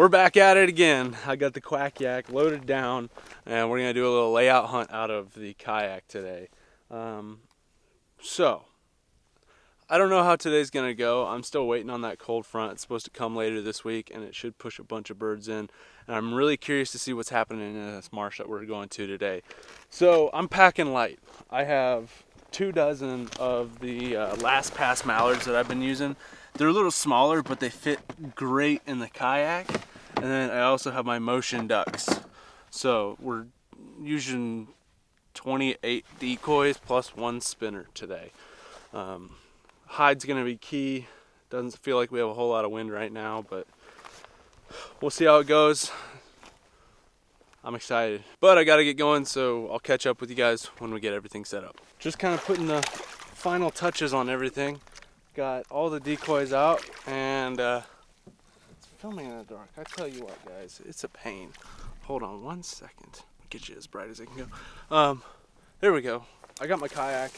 We're back at it again. I got the KAYAK loaded down, and we're gonna do a little layout hunt out of the kayak today. So I don't know how today's gonna go. I'm still waiting on that cold front. It's supposed to come later this week, and it should push a bunch of birds in. And I'm really curious to see what's happening in this marsh that we're going to today. So I'm packing light. I have 2 dozen of the last pass mallards that I've been using. They're a little smaller, but they fit great in the kayak. And then I also have my motion ducks. So we're using 28 decoys plus 1 spinner today. Hide's gonna be key. Doesn't feel like we have a whole lot of wind right now, but we'll see how it goes. I'm excited, but I gotta get going, so I'll catch up with you guys when we get everything set up. Just kind of putting the final touches on everything. Got all the decoys out, and it's filming in the dark. I tell you what, guys, it's a pain. Hold on 1 second. Get you as bright as I can go. There we go. I got my kayak,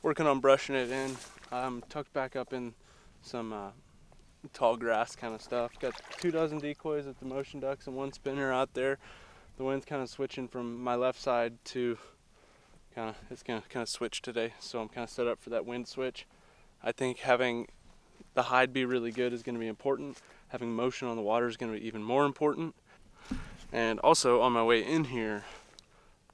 working on brushing it in. I'm tucked back up in some tall grass kind of stuff. Got 2 dozen decoys with the motion ducks and 1 spinner out there. The wind's kind of switching from my left side to it's gonna kind of switch today, so I'm kind of set up for that wind switch. I think having the hide be really good is going to be important. Having motion on the water is going to be even more important. And also on my way in here,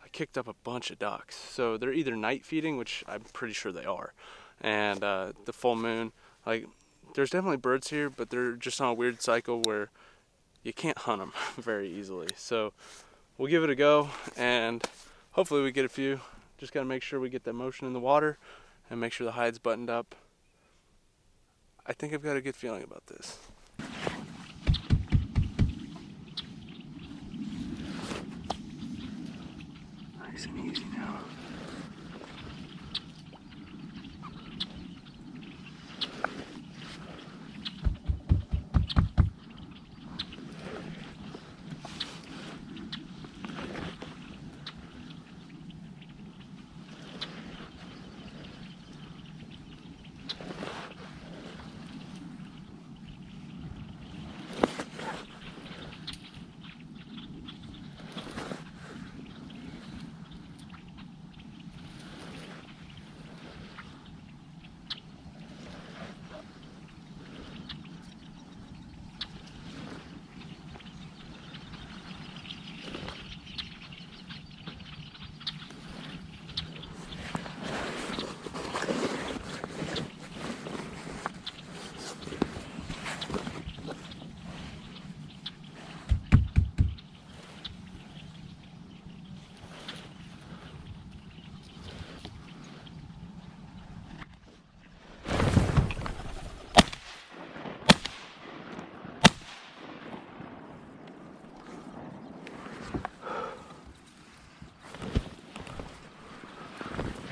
I kicked up a bunch of ducks. So they're either night feeding, which I'm pretty sure they are, and the full moon. Like, there's definitely birds here, but they're just on a weird cycle where you can't hunt them very easily. So we'll give it a go, and hopefully we get a few. Just got to make sure we get that motion in the water and make sure the hide's buttoned up. I think I've got a good feeling about this. Nice and easy now.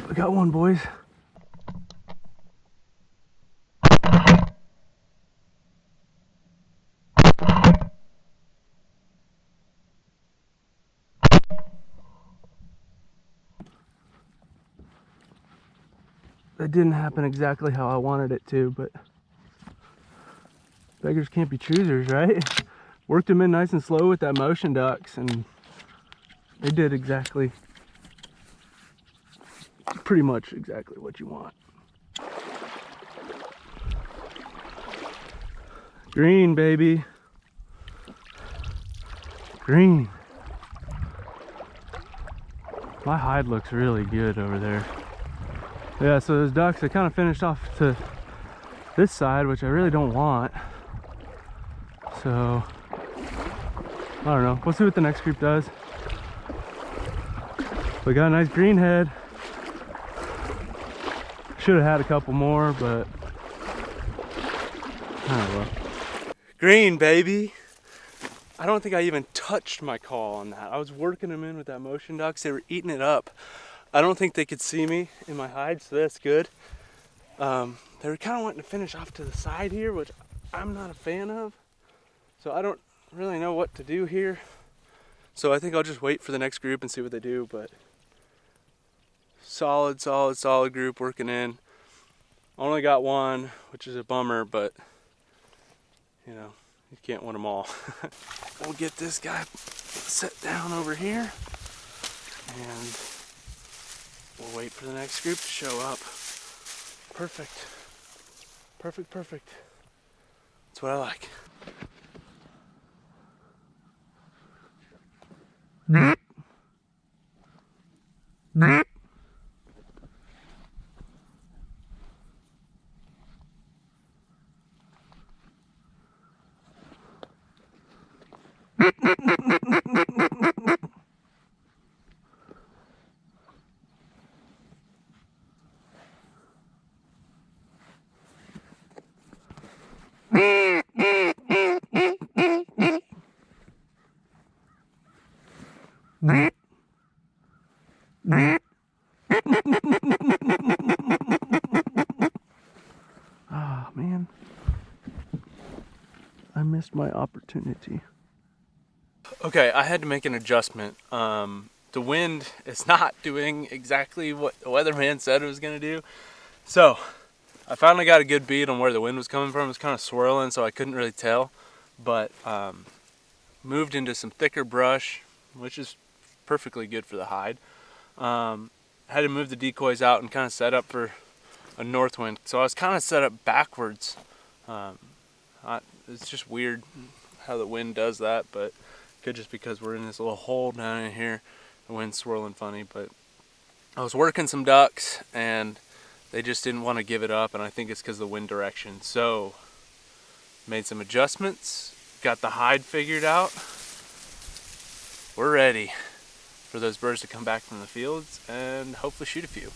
We got one, boys. That didn't happen exactly how I wanted it to, but beggars can't be choosers, right? Worked them in nice and slow with that motion ducks, and they did pretty much exactly what you want. Green, baby. Green. My hide looks really good over there. Yeah, so those ducks, they kind of finished off to this side, which I really don't want. So, I don't know. We'll see what the next group does. We got a nice green head. Should have had a couple more, but I don't know. Green, baby. I don't think I even touched my call on that. I was working them in with that motion ducks. They were eating it up. I don't think they could see me in my hide, so that's good. They were kind of wanting to finish off to the side here, which I'm not a fan of. So I don't really know what to do here. So I think I'll just wait for the next group and see what they do, but solid group working in. Only got one, which is a bummer, but you know, You can't win them all. We'll get this guy set down over here and we'll wait for the next group to show up. Perfect. Perfect, perfect. That's what I like. Ah, man. I missed my opportunity. Okay, I had to make an adjustment. The wind is not doing exactly what the weatherman said it was gonna do. So, I finally got a good beat on where the wind was coming from. It was kind of swirling, so I couldn't really tell. But moved into some thicker brush, which is perfectly good for the hide. Had to move the decoys out and kind of set up for a north wind. So I was kind of set up backwards. It's just weird how the wind does that, but could just because we're in this little hole down in here, the wind's swirling funny. But I was working some ducks and they just didn't want to give it up, and I think it's because of the wind direction. So made some adjustments, got the hide figured out. We're ready for those birds to come back from the fields and hopefully shoot a few.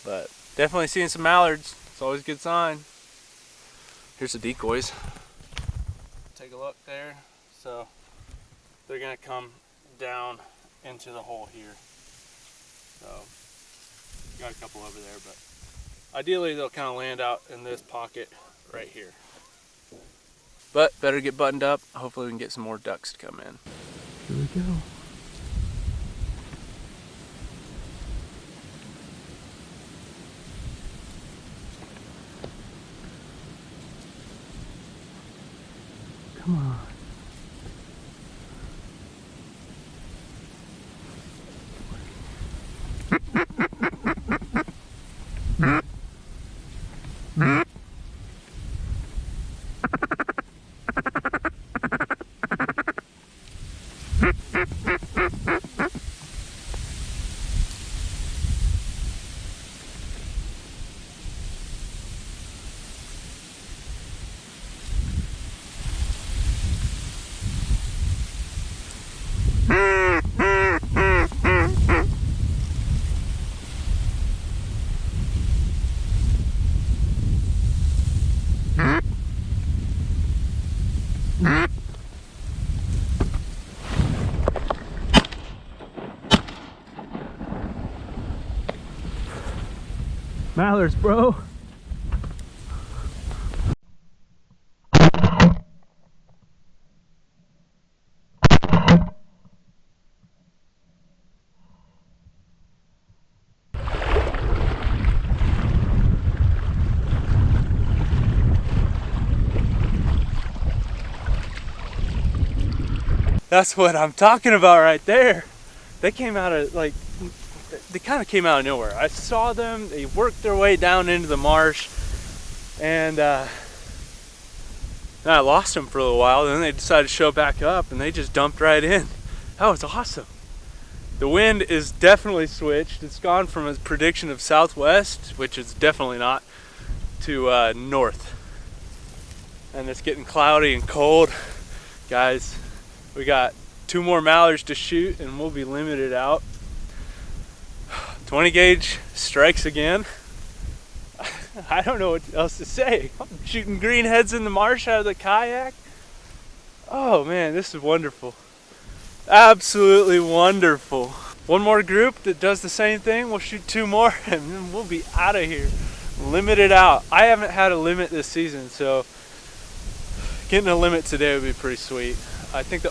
But definitely seeing some mallards. It's always a good sign. Here's the decoys. Take a look there. So they're gonna come down into the hole here. So got a couple over there, but ideally they'll kind of land out in this pocket right here. But better get buttoned up. Hopefully we can get some more ducks to come in. Here we go. Come on. Mallards, bro. That's what I'm talking about right there. They came out of they kind of came out of nowhere. I saw them, they worked their way down into the marsh, and I lost them for a little while. Then they decided to show back up and they just dumped right in. That was awesome. The wind is definitely switched. It's gone from a prediction of southwest, which it's definitely not, to north. And it's getting cloudy and cold. Guys, we got 2 more mallards to shoot and we'll be limited out. 20 gauge strikes again. I don't know what else to say. I'm shooting greenheads in the marsh out of the kayak. Oh man, this is wonderful. Absolutely wonderful. One more group that does the same thing. We'll shoot 2 more and then we'll be out of here. Limited out. I haven't had a limit this season, so getting a limit today would be pretty sweet. I think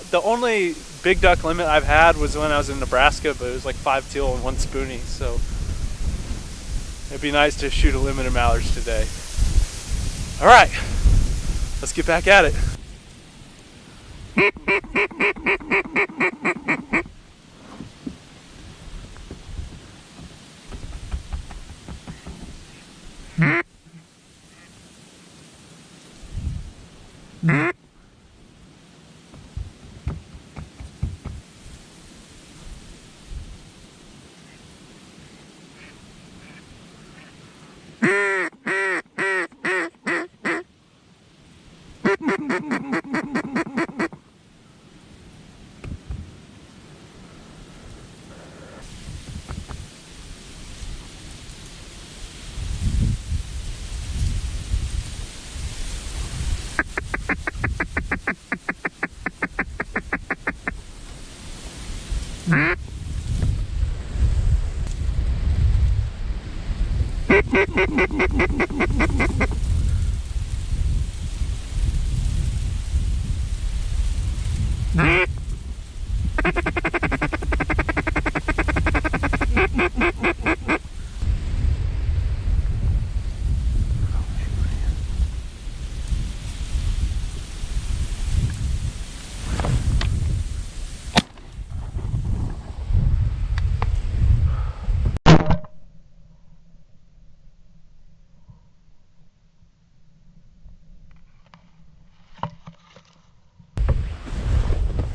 the only big duck limit I've had was when I was in Nebraska, but it was like 5 teal and 1 spoonie, so it'd be nice to shoot a limit of mallards today. All right, let's get back at it.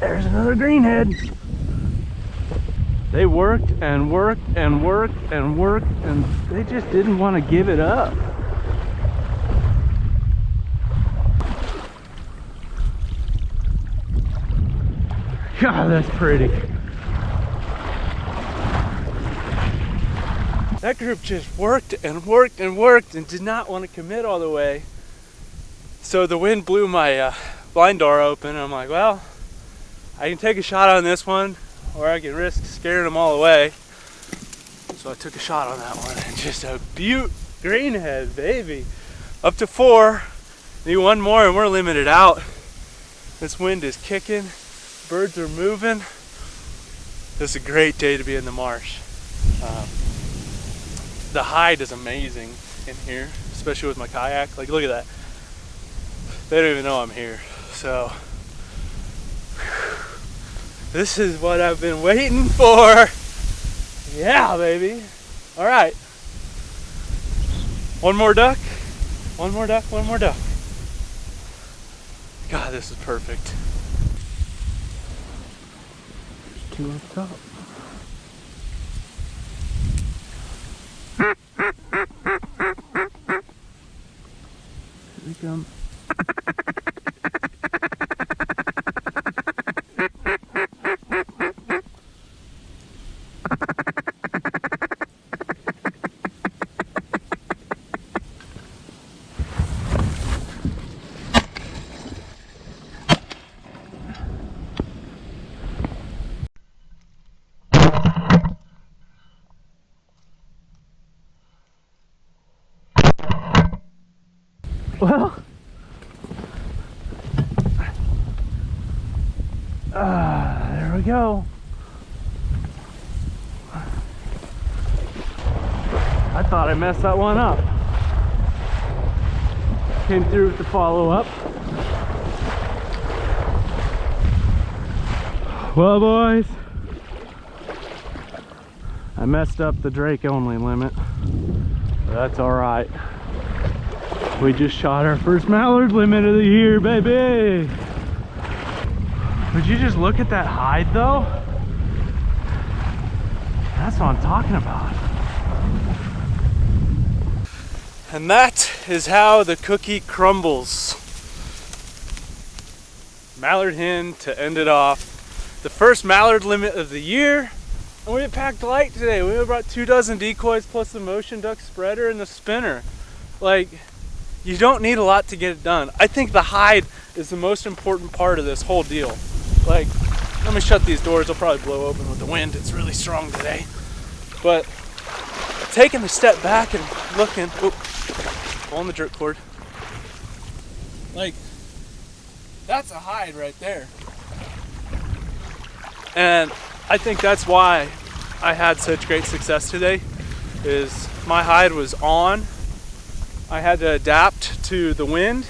There's another greenhead. They worked and worked and worked and worked, and they just didn't want to give it up. God, that's pretty. That group just worked and worked and worked and did not want to commit all the way. So the wind blew my blind door open, and I'm like, well, I can take a shot on this one, or I can risk scaring them all away. So I took a shot on that one, and just a beaut greenhead, baby. Up to 4. Need one more, and we're limited out. This wind is kicking, birds are moving. This is a great day to be in the marsh. The hide is amazing in here, especially with my kayak. Like, look at that. They don't even know I'm here. So this is what I've been waiting for. Yeah, baby. All right. One more duck. One more duck, one more duck. God, this is perfect. There's 2 up top. Here we come. Well, there we go. I thought I messed that one up. Came through with the follow-up. Well, boys, I messed up the Drake only limit. But that's all right. We just shot our first mallard limit of the year, baby. Would you just look at that hide though? That's what I'm talking about. And that is how the cookie crumbles. Mallard hen to end it off. The first mallard limit of the year. And we packed light today. We brought 24 decoys plus the motion duck spreader and the spinner. Like, you don't need a lot to get it done. I think the hide is the most important part of this whole deal. Like, let me shut these doors. They'll probably blow open with the wind. It's really strong today. But taking a step back and looking, on the jerk cord. Like, that's a hide right there. And I think that's why I had such great success today, is my hide was on. I had to adapt to the wind,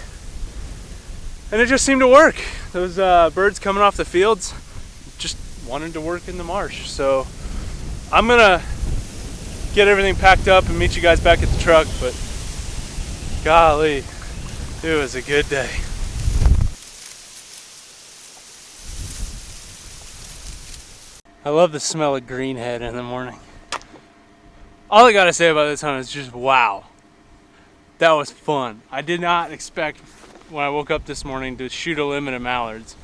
and it just seemed to work. those birds coming off the fields just wanted to work in the marsh. So I'm gonna get everything packed up and meet you guys back at the truck, but golly, it was a good day. I love the smell of greenhead in the morning. All I gotta say about this hunt is just wow. That was fun. I did not expect when I woke up this morning to shoot a limit of mallards.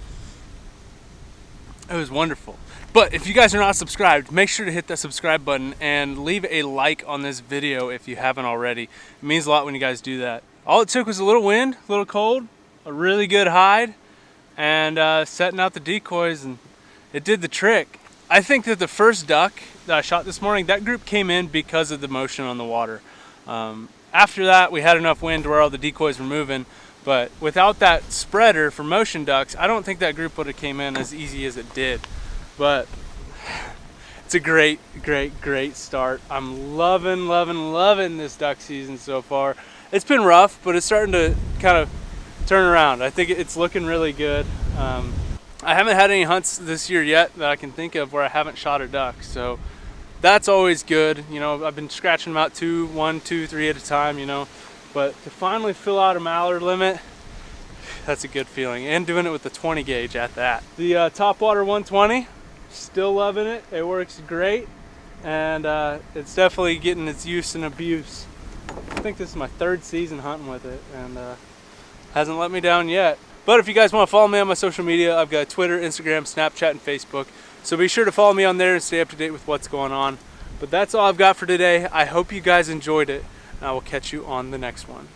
It was wonderful. But if you guys are not subscribed, make sure to hit that subscribe button and leave a like on this video if you haven't already. It means a lot when you guys do that. All it took was a little wind, a little cold, a really good hide, and setting out the decoys, and it did the trick. I think that the first duck that I shot this morning, that group came in because of the motion on the water. After that, we had enough wind to where all the decoys were moving, but without that spreader for motion ducks, I don't think that group would have came in as easy as it did. But it's a great start. I'm loving this duck season so far. It's been rough, but it's starting to kind of turn around. I think it's looking really good. I haven't had any hunts this year yet that I can think of where I haven't shot a duck, so that's always good. You know, I've been scratching them out 1, 2, 3 at a time, you know, but to finally fill out a mallard limit, that's a good feeling, and doing it with the 20 gauge at that. The Topwater 120, still loving it. It works great, and it's definitely getting its use and abuse. I think this is my 3rd season hunting with it, and hasn't let me down yet. But if you guys want to follow me on my social media, I've got Twitter, Instagram, Snapchat, and Facebook. So be sure to follow me on there and stay up to date with what's going on. But that's all I've got for today. I hope you guys enjoyed it, and I will catch you on the next one.